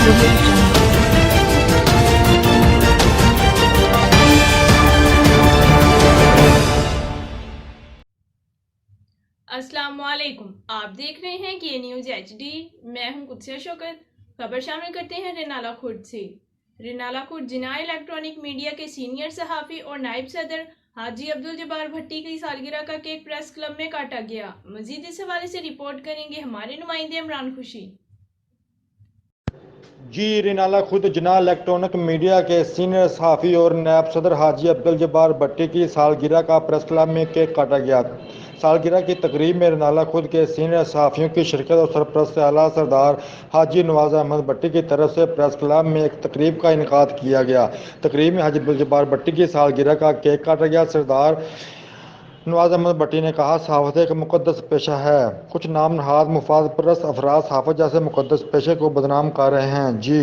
audio jungle. अस्सलाम वालेकुम, आप देख रहे हैं के न्यूज़ HD। मैं हूं कुदसिया शौकत। खबर शामिल करते हैं रिनाला खुर्द से। रिनाला खुर्द जिना इलेक्ट्रॉनिक मीडिया के सीनियर सहाफ़ी और नायब सदर हाजी अब्दुल जब्बार भट्टी की सालगिरह का केक प्रेस क्लब में काटा गया। मजीद इस हवाले से रिपोर्ट करेंगे हमारे नुमाइंदे इमरान खुशी। जी रिनाला खुद जना इलेक्ट्रॉनिक मीडिया के सीनियर सहाफ़ी और नायब सदर हाजी अब्दुल जब्बार भट्टी की सालगिरह का प्रेस क्लब में केक काटा गया। सालगिरह की तकरीब में रिनाला खुद के सीनियर सहाफ़ियों की शिरकत और सरपरस्त आला सरदार हाजी नवाज अहमद भट्टी की तरफ से प्रेस क्लब में एक तकरीब का इनेकाद किया गया। तकरीब में हाजी अब्दुल जब्बार भट्टी की सालगिरह का केक काटा गया। सरदार नवाज अहमद भट्टी ने कहा, सहाफ़त एक मुक़द्दस पेशा है। कुछ नाम नहाद मुफाद परस्त अफराद सहाफ़त जैसे मुक़द्दस पेशे को बदनाम कर रहे हैं। जी